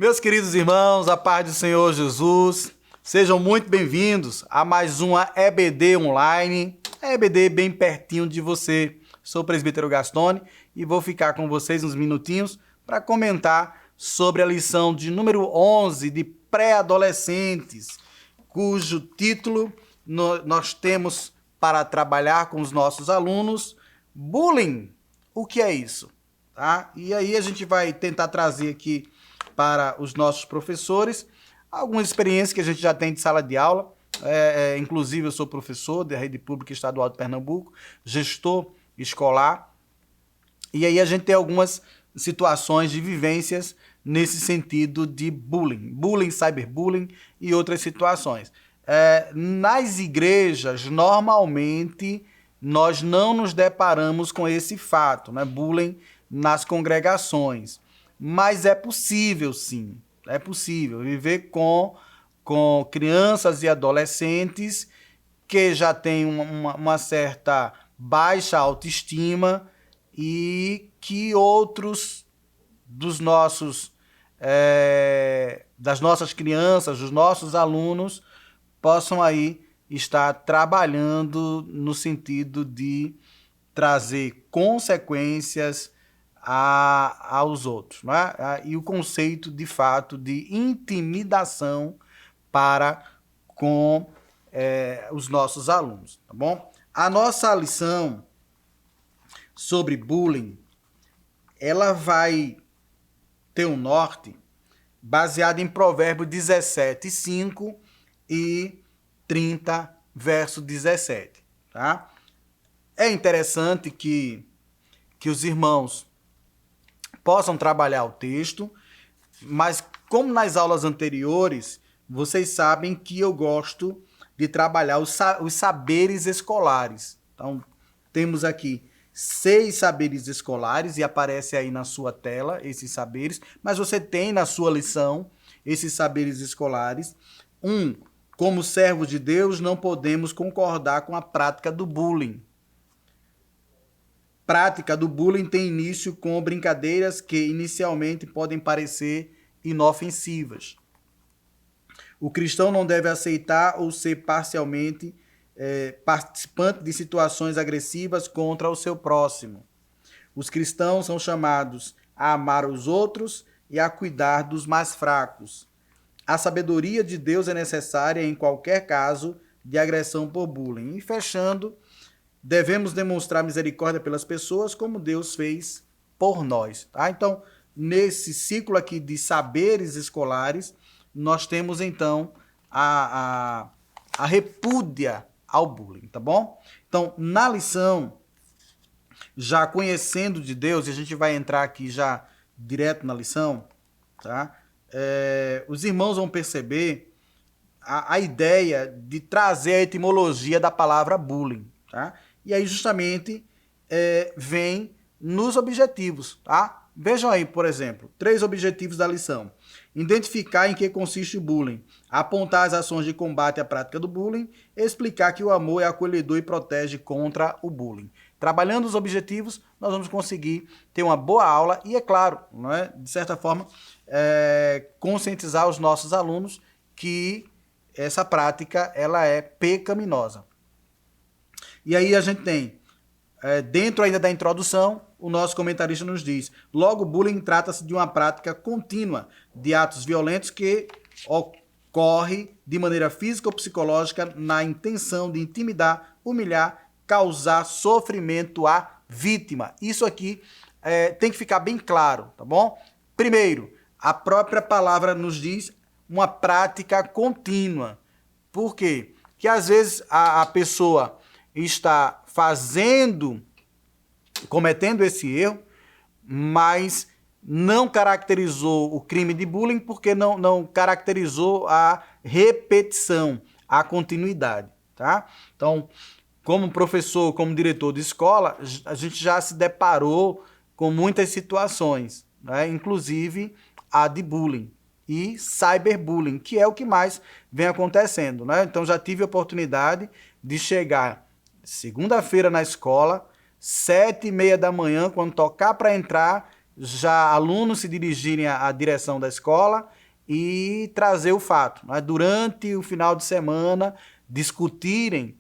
Meus queridos irmãos, a paz do Senhor Jesus, sejam muito bem-vindos a mais uma EBD Online, a EBD bem pertinho de você. Sou o presbítero Gastone e vou ficar com vocês uns minutinhos para comentar sobre a lição de número 11 de pré-adolescentes, cujo título nós temos para trabalhar com os nossos alunos, bullying. O que é isso? Tá? E aí a gente vai tentar trazer aqui para os nossos professores algumas experiências que a gente já tem de sala de aula. Inclusive eu sou professor da Rede Pública Estadual de Pernambuco, gestor escolar, e aí a gente tem algumas situações de vivências nesse sentido de bullying, cyberbullying e outras situações. Nas igrejas, normalmente, nós não nos deparamos com esse fato, né? Bullying nas congregações. Mas é possível, sim. É possível viver com crianças e adolescentes que já têm uma certa baixa autoestima e que outros dos nossos, das nossas crianças, dos nossos alunos, possam aí estar trabalhando no sentido de trazer consequências aos outros, não é? E o conceito, de fato, de intimidação para com os nossos alunos, tá bom? A nossa lição sobre bullying, ela vai ter um norte baseado em Provérbios 17, 5 e 30, verso 17, tá? É interessante que os irmãos possam trabalhar o texto, mas como nas aulas anteriores, vocês sabem que eu gosto de trabalhar os saberes escolares. Então, temos aqui 6 saberes escolares e aparece aí na sua tela esses saberes, mas você tem na sua lição esses saberes escolares. Como servos de Deus, não podemos concordar com a prática do bullying. Prática do bullying tem início com brincadeiras que inicialmente podem parecer inofensivas. O cristão não deve aceitar ou ser parcialmente participante de situações agressivas contra o seu próximo. Os cristãos são chamados a amar os outros e a cuidar dos mais fracos. A sabedoria de Deus é necessária em qualquer caso de agressão por bullying. E fechando, devemos demonstrar misericórdia pelas pessoas como Deus fez por nós. Tá? Então, nesse ciclo aqui de saberes escolares, nós temos então a repúdia ao bullying, tá bom? Então, na lição, já conhecendo de Deus, e a gente vai entrar aqui já direto na lição, tá? Os irmãos vão perceber a ideia de trazer a etimologia da palavra bullying, tá? E aí justamente vem nos objetivos, tá? Vejam aí, por exemplo, 3 objetivos da lição. Identificar em que consiste o bullying, apontar as ações de combate à prática do bullying, explicar que o amor é acolhedor e protege contra o bullying. Trabalhando os objetivos, nós vamos conseguir ter uma boa aula e, é claro, não é? De certa forma, conscientizar os nossos alunos que essa prática ela é pecaminosa. E aí a gente tem, dentro ainda da introdução, o nosso comentarista nos diz: logo, bullying trata-se de uma prática contínua de atos violentos que ocorre de maneira física ou psicológica na intenção de intimidar, humilhar, causar sofrimento à vítima. Isso aqui tem que ficar bem claro, tá bom? Primeiro, a própria palavra nos diz uma prática contínua. Por quê? Porque às vezes a pessoa está cometendo esse erro, mas não caracterizou o crime de bullying porque não caracterizou a repetição, a continuidade, tá? Então, como professor, como diretor de escola, a gente já se deparou com muitas situações, né? Inclusive a de bullying e cyberbullying, que é o que mais vem acontecendo, né? Então, já tive a oportunidade de chegar segunda-feira na escola, 7h30 da manhã, quando tocar para entrar, já alunos se dirigirem à direção da escola e trazer o fato, né? Durante o final de semana, discutirem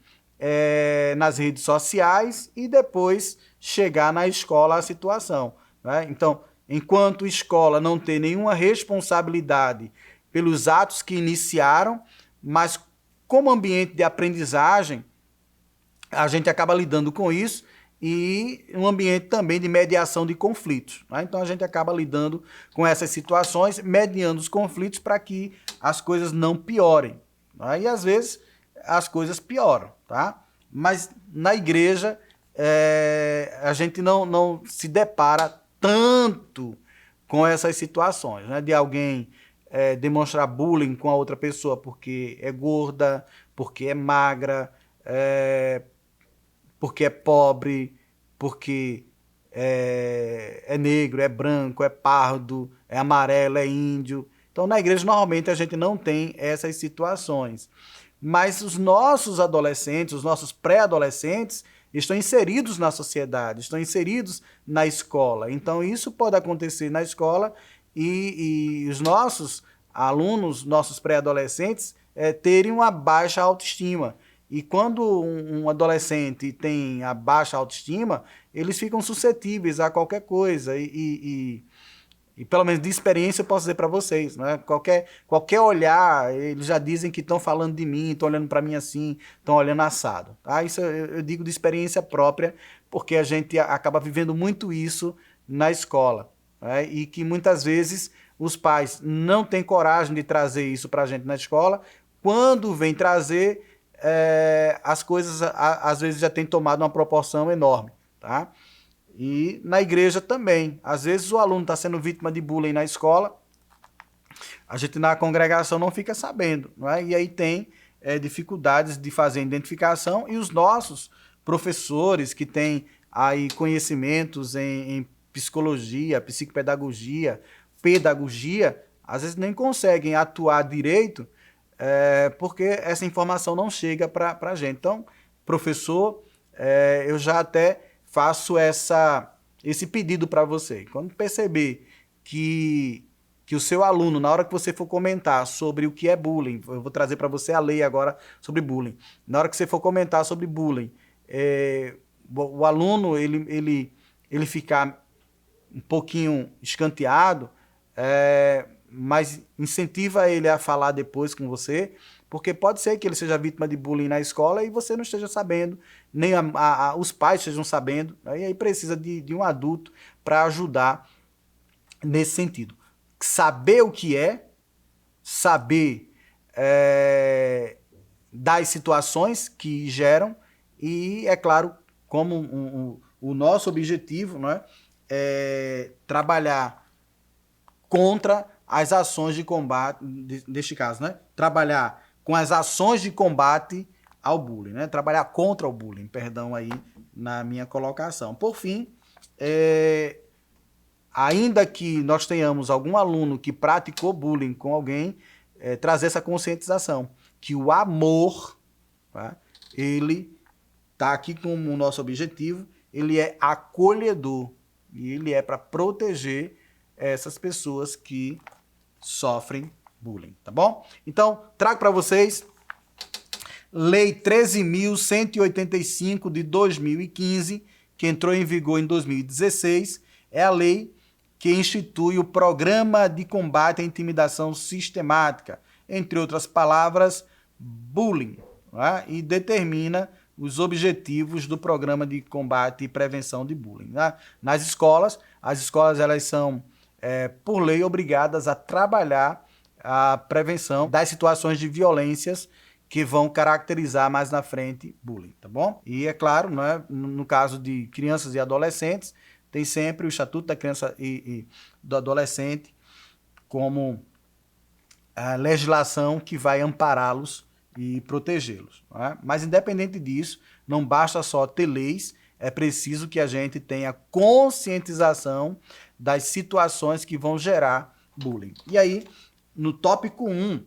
nas redes sociais e depois chegar na escola a situação, né? Então, enquanto escola não tem nenhuma responsabilidade pelos atos que iniciaram, mas como ambiente de aprendizagem, a gente acaba lidando com isso e um ambiente também de mediação de conflitos, né? Então a gente acaba lidando com essas situações, mediando os conflitos para que as coisas não piorem, né? E às vezes as coisas pioram, tá? Mas na igreja a gente não se depara tanto com essas situações, né? De alguém demonstrar bullying com a outra pessoa porque é gorda, porque é magra, porque é pobre, porque é negro, é branco, é pardo, é amarelo, é índio. Então, na igreja, normalmente, a gente não tem essas situações. Mas os nossos adolescentes, os nossos pré-adolescentes, estão inseridos na sociedade, estão inseridos na escola. Então, isso pode acontecer na escola e os nossos alunos, nossos pré-adolescentes, terem uma baixa autoestima. E quando um adolescente tem a baixa autoestima, eles ficam suscetíveis a qualquer coisa. E pelo menos de experiência eu posso dizer para vocês, né? Qualquer olhar, eles já dizem que estão falando de mim, estão olhando para mim assim, estão olhando assado. Tá? Isso eu digo de experiência própria, porque a gente acaba vivendo muito isso na escola, né? E que muitas vezes os pais não têm coragem de trazer isso para a gente na escola. Quando vem trazer, as coisas às vezes já têm tomado uma proporção enorme, tá? E na igreja também. Às vezes o aluno está sendo vítima de bullying na escola, a gente na congregação não fica sabendo, não é? E aí tem dificuldades de fazer identificação e os nossos professores que têm aí conhecimentos em psicologia, psicopedagogia, pedagogia, às vezes nem conseguem atuar direito porque essa informação não chega para a gente. Então, professor, eu já até faço esse pedido para você. Quando perceber que o seu aluno, na hora que você for comentar sobre o que é bullying, eu vou trazer para você a lei agora sobre bullying. Na hora que você for comentar sobre bullying, o aluno ele ficar um pouquinho escanteado, mas incentiva ele a falar depois com você, porque pode ser que ele seja vítima de bullying na escola e você não esteja sabendo, nem os pais estejam sabendo, né? E aí precisa de um adulto para ajudar nesse sentido. Saber o que saber das situações que geram e, é claro, como o nosso objetivo, né, é trabalhar contra as ações de combate, neste caso, né? Trabalhar com as ações de combate ao bullying, né? Trabalhar contra o bullying, perdão aí na minha colocação. Por fim, ainda que nós tenhamos algum aluno que praticou bullying com alguém, trazer essa conscientização, que o amor, tá? Ele está aqui como o nosso objetivo, ele é acolhedor e ele é para proteger essas pessoas que sofrem bullying, tá bom? Então, trago para vocês Lei 13.185 de 2015, que entrou em vigor em 2016, é a lei que institui o Programa de Combate à Intimidação Sistemática, entre outras palavras, bullying, né? E determina os objetivos do Programa de Combate e Prevenção de Bullying, né? Nas escolas, as escolas elas são por lei, obrigadas a trabalhar a prevenção das situações de violências que vão caracterizar mais na frente bullying, tá bom? E é claro, né, no caso de crianças e adolescentes, tem sempre o Estatuto da Criança e do Adolescente como a legislação que vai ampará-los e protegê-los, né? Mas independente disso, não basta só ter leis, é preciso que a gente tenha conscientização das situações que vão gerar bullying. E aí, no tópico 1,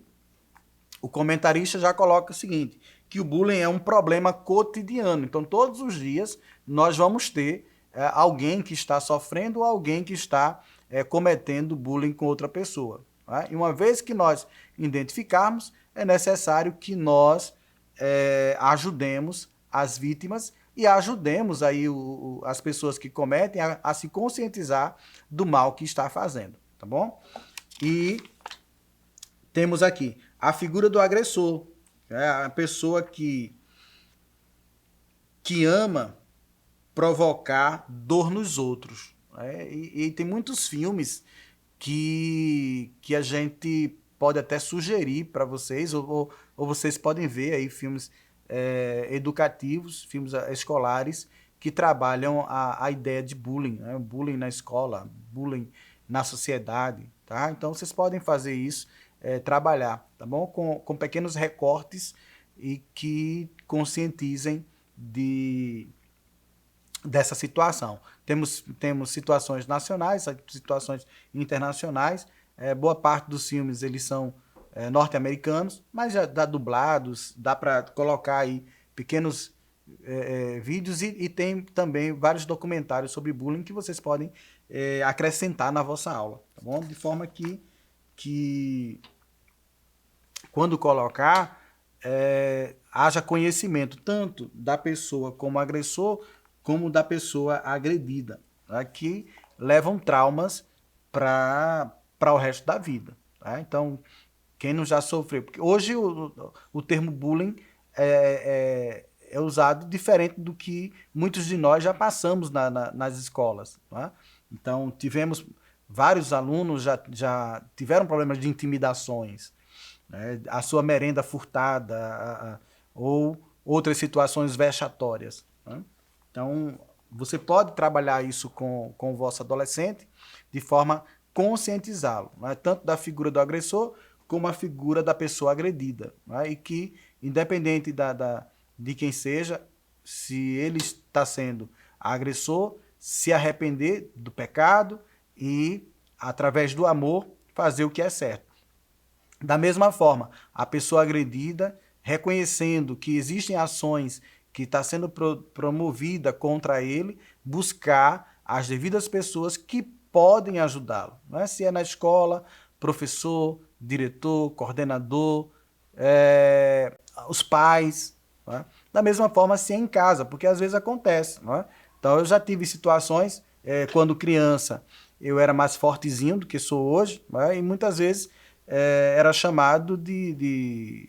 o comentarista já coloca o seguinte, que o bullying é um problema cotidiano. Então, todos os dias, nós vamos ter alguém que está sofrendo ou alguém que está cometendo bullying com outra pessoa. Tá? E uma vez que nós identificarmos, é necessário que nós ajudemos as vítimas e ajudemos aí as pessoas que cometem a se conscientizar do mal que está fazendo, tá bom? E temos aqui a figura do agressor, a pessoa que ama provocar dor nos outros. E tem muitos filmes que a gente pode até sugerir para vocês, ou vocês podem ver aí filmes educativos, filmes escolares, que trabalham a ideia de bullying, né? Bullying na escola, bullying na sociedade, tá? Então vocês podem fazer isso, trabalhar, tá bom? Com pequenos recortes e que conscientizem dessa situação. Temos situações nacionais, situações internacionais. Boa parte dos filmes eles são norte-americanos, mas já dá dublados, dá para colocar aí pequenos vídeos e tem também vários documentários sobre bullying que vocês podem acrescentar na vossa aula, tá bom? De forma que quando colocar, haja conhecimento tanto da pessoa como agressor, como da pessoa agredida, tá? Que levam traumas para o resto da vida. Tá? Então, quem não já sofreu... Porque hoje o termo bullying é usado diferente do que muitos de nós já passamos nas escolas. Tá? Então, tivemos vários alunos já tiveram problemas de intimidações, né? A sua merenda furtada, ou outras situações vexatórias. Né? Então, você pode trabalhar isso com o vosso adolescente de forma conscientizá-lo, né? Tanto da figura do agressor como a figura da pessoa agredida. Né? E que, independente de quem seja, se ele está sendo agressor, se arrepender do pecado e, através do amor, fazer o que é certo. Da mesma forma, a pessoa agredida, reconhecendo que existem ações que está sendo promovida contra ele, buscar as devidas pessoas que podem ajudá-lo. Né? Se é na escola, professor, diretor, coordenador, os pais. Né? Da mesma forma, se é em casa, porque às vezes acontece. Né? Então, eu já tive situações, quando criança, eu era mais fortezinho do que sou hoje, né? E muitas vezes era chamado de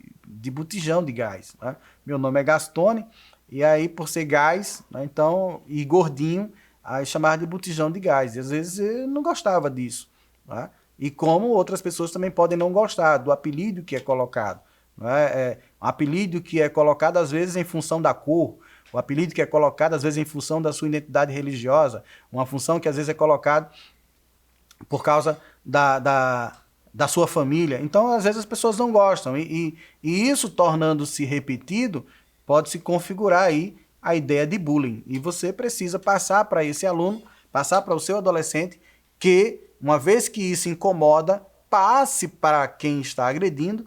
botijão de gás. Né? Meu nome é Gastone, e aí por ser gás, né, então, e gordinho, aí chamava de botijão de gás. E às vezes eu não gostava disso. Né? E como outras pessoas também podem não gostar do apelido que é colocado. Né? Um apelido que é colocado às vezes em função da cor, o apelido que é colocado às vezes em função da sua identidade religiosa, uma função que às vezes é colocado por causa da sua família. Então, às vezes, as pessoas não gostam. E isso, tornando-se repetido, pode se configurar aí a ideia de bullying. E você precisa passar para esse aluno, passar para o seu adolescente, que, uma vez que isso incomoda, passe para quem está agredindo,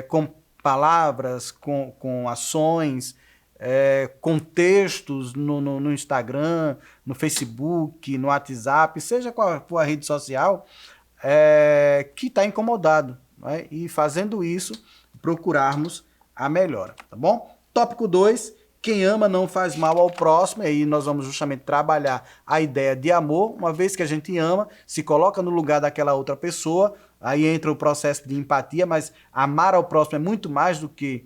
com palavras, com ações, com textos no Instagram, no Facebook, no WhatsApp, seja qual for a rede social, que está incomodado. Né? E fazendo isso, procurarmos a melhora, tá bom? Tópico 2, quem ama não faz mal ao próximo, e aí nós vamos justamente trabalhar a ideia de amor. Uma vez que a gente ama, se coloca no lugar daquela outra pessoa, aí entra o processo de empatia, mas amar ao próximo é muito mais do que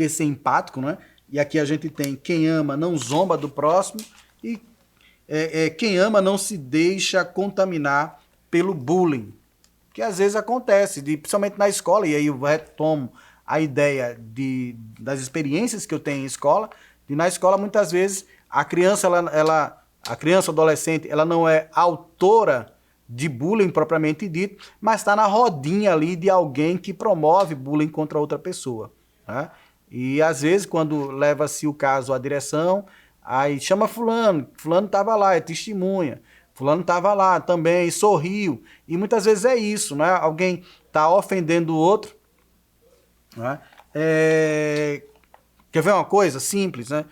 ser empático, né? E aqui a gente tem quem ama não zomba do próximo e quem ama não se deixa contaminar pelo bullying, que às vezes acontece, principalmente na escola, e aí eu retomo a ideia das experiências que eu tenho em escola, e na escola muitas vezes a criança, a criança adolescente, ela não é autora de bullying propriamente dito, mas está na rodinha ali de alguém que promove bullying contra outra pessoa. Né? E às vezes quando leva-se o caso à direção, aí chama fulano estava lá, é testemunha, fulano estava lá também, sorriu, e muitas vezes é isso, né? Alguém está ofendendo o outro, né? Quer ver uma coisa simples, né?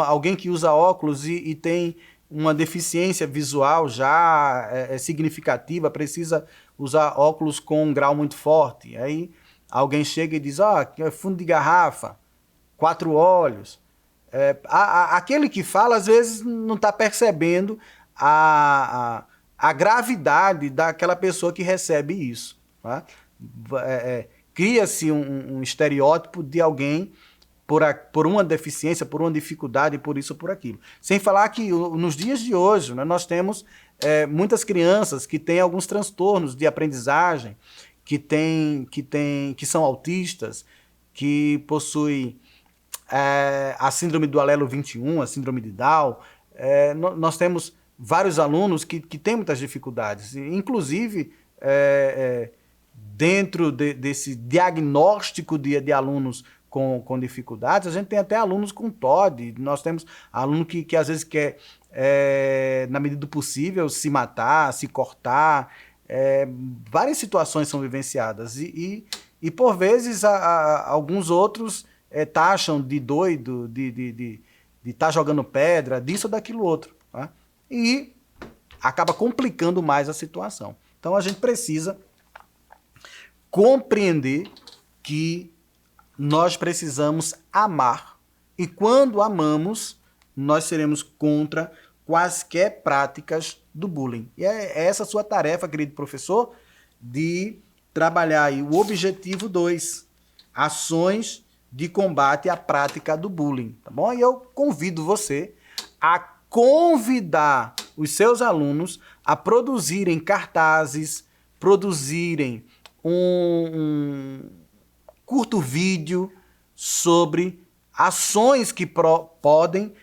alguém que usa óculos e tem uma deficiência visual já significativa, precisa usar óculos com um grau muito forte. Aí alguém chega e diz, é fundo de garrafa, 4 olhos. Aquele que fala, às vezes, não está percebendo a gravidade daquela pessoa que recebe isso. Tá? Cria-se um estereótipo de alguém por uma deficiência, por uma dificuldade, por isso ou por aquilo. Sem falar que nos dias de hoje, né, nós temos muitas crianças que têm alguns transtornos de aprendizagem, que são autistas, que possuem a síndrome do alelo 21, a síndrome de Down. Nós temos vários alunos que têm muitas dificuldades, inclusive dentro desse diagnóstico de alunos com dificuldades, a gente tem até alunos com TOD, nós temos aluno que às vezes quer, na medida do possível, se matar, se cortar, várias situações são vivenciadas e por vezes alguns outros taxam de doido, de estar jogando pedra, disso ou daquilo outro, tá? E acaba complicando mais a situação. Então a gente precisa compreender que nós precisamos amar. E quando amamos, nós seremos contra quaisquer práticas do bullying. E é essa a sua tarefa, querido professor, de trabalhar aí o objetivo 2, ações de combate à prática do bullying, tá bom? E eu convido você a convidar os seus alunos a produzirem cartazes, produzirem um curto vídeo sobre ações que podem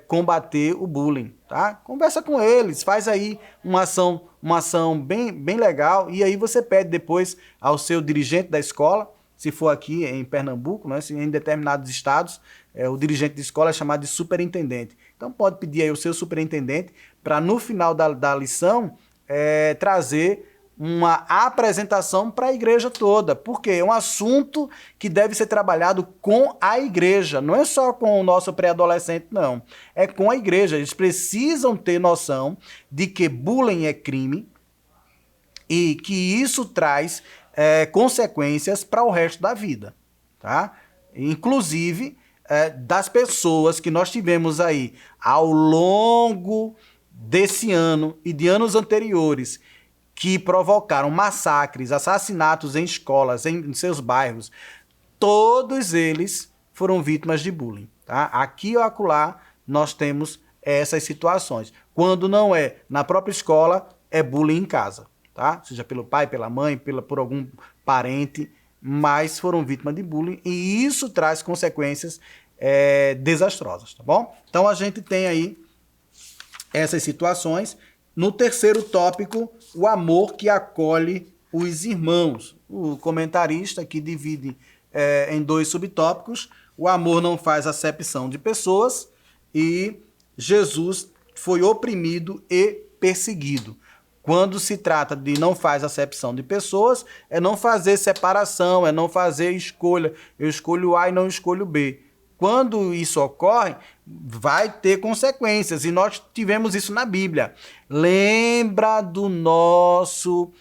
combater o bullying, tá? Conversa com eles, faz aí uma ação bem legal e aí você pede depois ao seu dirigente da escola, se for aqui em Pernambuco, né, se em determinados estados, o dirigente de escola é chamado de superintendente. Então pode pedir aí o seu superintendente para no final da lição trazer uma apresentação para a igreja toda, porque é um assunto que deve ser trabalhado com a igreja, não é só com o nosso pré-adolescente, não. É com a igreja. Eles precisam ter noção de que bullying é crime e que isso traz consequências para o resto da vida, tá? Inclusive das pessoas que nós tivemos aí ao longo desse ano e de anos anteriores, que provocaram massacres, assassinatos em escolas, em seus bairros, todos eles foram vítimas de bullying. Tá? Aqui ou acolá nós temos essas situações. Quando não é na própria escola, é bullying em casa. Tá? Seja pelo pai, pela mãe, por algum parente, mas foram vítimas de bullying e isso traz consequências desastrosas. Tá bom? Então a gente tem aí essas situações. No terceiro tópico, o amor que acolhe os irmãos. O comentarista aqui divide em 2 subtópicos. O amor não faz acepção de pessoas e Jesus foi oprimido e perseguido. Quando se trata de não faz acepção de pessoas, é não fazer separação, é não fazer escolha. Eu escolho A e não escolho B. Quando isso ocorre, vai ter consequências. E nós tivemos isso na Bíblia. Lembra do nosso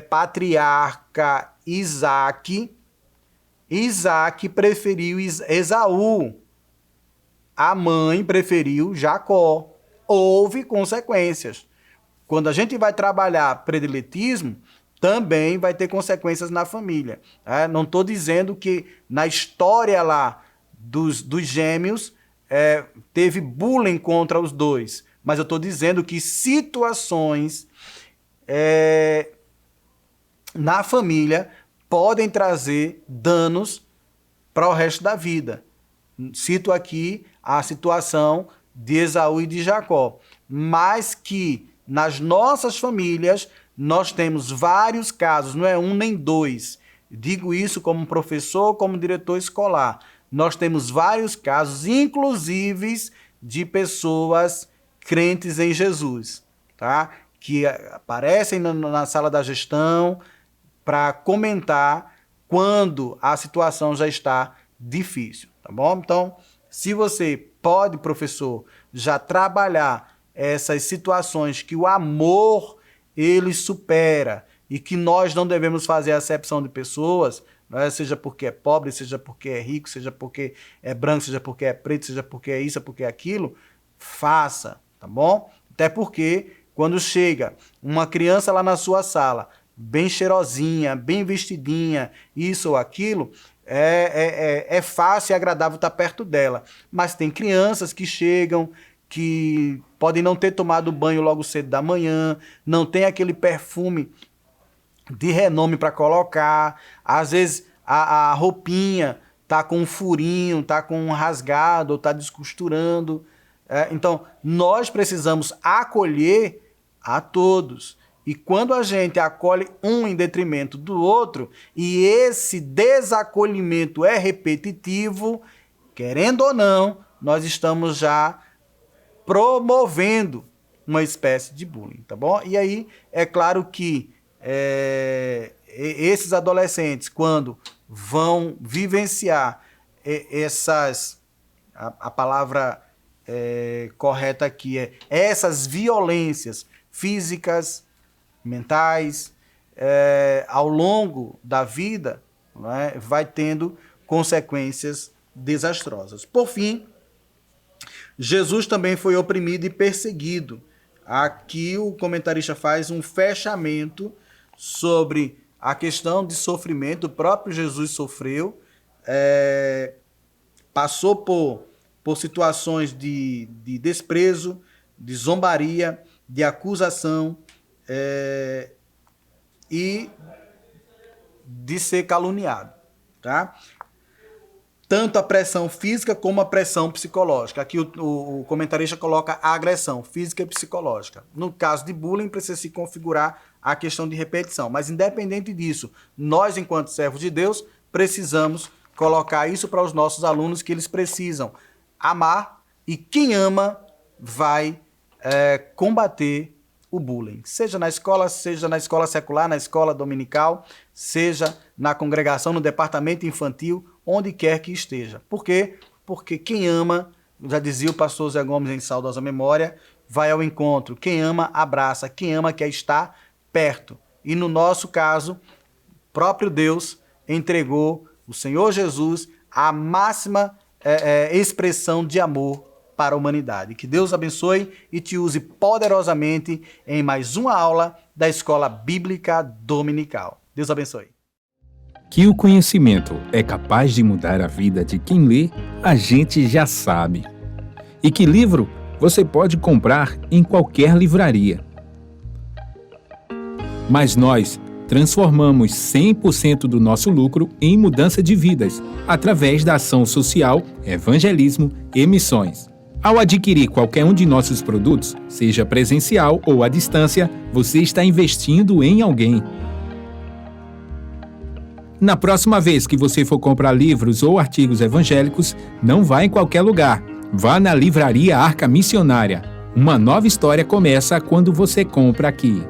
patriarca Isaac? Isaac preferiu Esaú. A mãe preferiu Jacó. Houve consequências. Quando a gente vai trabalhar prediletismo, também vai ter consequências na família. Não estou dizendo que na história lá dos gêmeos teve bullying contra os dois, mas eu estou dizendo que situações na família podem trazer danos para o resto da vida. Cito aqui a situação de Esaú e de Jacó, mas que nas nossas famílias nós temos vários casos, não é um nem dois. Digo isso como professor, como diretor escolar. Nós temos vários casos, inclusive de pessoas crentes em Jesus, tá? Que aparecem na sala da gestão para comentar quando a situação já está difícil, tá bom? Então, Se você pode, professor, já trabalhar essas situações que o amor, ele supera e que nós não devemos fazer acepção de pessoas, né? Seja porque é pobre, seja porque é rico, seja porque é branco, seja porque é preto, seja porque é isso, porque é aquilo, faça, tá bom? Até porque quando chega uma criança lá na sua sala, bem cheirosinha, bem vestidinha, isso ou aquilo, é fácil e agradável estar perto dela. Mas tem crianças que chegam, que podem não ter tomado banho logo cedo da manhã, não tem aquele perfume de renome para colocar, às vezes a roupinha tá com um furinho, tá com um rasgado, ou tá descosturando. Então, nós precisamos acolher a todos. E quando a gente acolhe um em detrimento do outro, e esse desacolhimento é repetitivo, querendo ou não, nós estamos já promovendo uma espécie de bullying, tá bom? E aí, é claro que esses adolescentes, quando vão vivenciar a palavra correta aqui essas violências físicas, mentais, ao longo da vida, não é, vai tendo consequências desastrosas. Por fim, Jesus também foi oprimido e perseguido. Aqui o comentarista faz um fechamento sobre a questão de sofrimento. O próprio Jesus sofreu, passou por situações de desprezo, de zombaria, de acusação e de ser caluniado, tá? Tanto a pressão física como a pressão psicológica. Aqui o comentarista coloca a agressão física e psicológica. No caso de bullying, precisa se configurar a questão de repetição. Mas independente disso, nós, enquanto servos de Deus, precisamos colocar isso para os nossos alunos, que eles precisam amar, e quem ama vai combater o bullying. Seja na escola secular, na escola dominical, seja na congregação, no departamento infantil, onde quer que esteja. Por quê? Porque quem ama, já dizia o pastor Zé Gomes em saudosa memória, vai ao encontro. Quem ama, abraça. Quem ama, quer estar perto. E no nosso caso, próprio Deus entregou o Senhor Jesus a máxima expressão de amor para a humanidade. Que Deus abençoe e te use poderosamente em mais uma aula da Escola Bíblica Dominical. Deus abençoe. Que o conhecimento é capaz de mudar a vida de quem lê, a gente já sabe. E que livro você pode comprar em qualquer livraria. Mas nós transformamos 100% do nosso lucro em mudança de vidas, através da ação social, evangelismo e missões. Ao adquirir qualquer um de nossos produtos, seja presencial ou à distância, você está investindo em alguém. Na próxima vez que você for comprar livros ou artigos evangélicos, não vá em qualquer lugar. Vá na Livraria Arca Missionária. Uma nova história começa quando você compra aqui.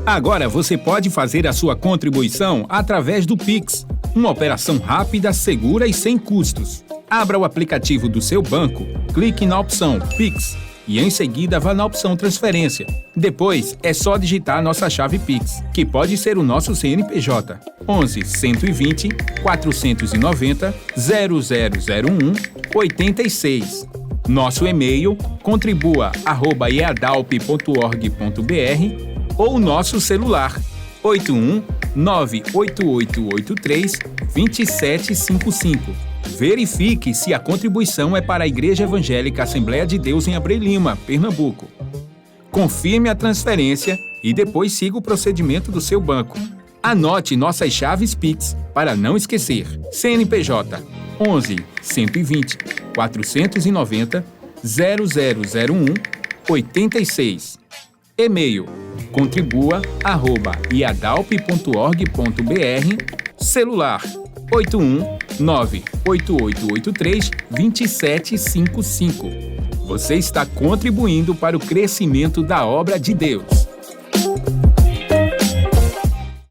Agora você pode fazer a sua contribuição através do Pix, uma operação rápida, segura e sem custos. Abra o aplicativo do seu banco, clique na opção Pix e em seguida vá na opção Transferência. Depois é só digitar nossa chave Pix, que pode ser o nosso CNPJ, 11 120 490 0001 86. Nosso e-mail contribua@eadalp.org.br ou nosso celular 81 98883 2755. Verifique se a contribuição é para a Igreja Evangélica Assembleia de Deus em Abreu Lima, Pernambuco. Confirme a transferência e depois siga o procedimento do seu banco. Anote nossas chaves Pix para não esquecer. CNPJ 11 120 490 0001 86. E-mail contribua@iadalp.org.br. Celular 81 98883 2755. Você está contribuindo para o crescimento da obra de Deus.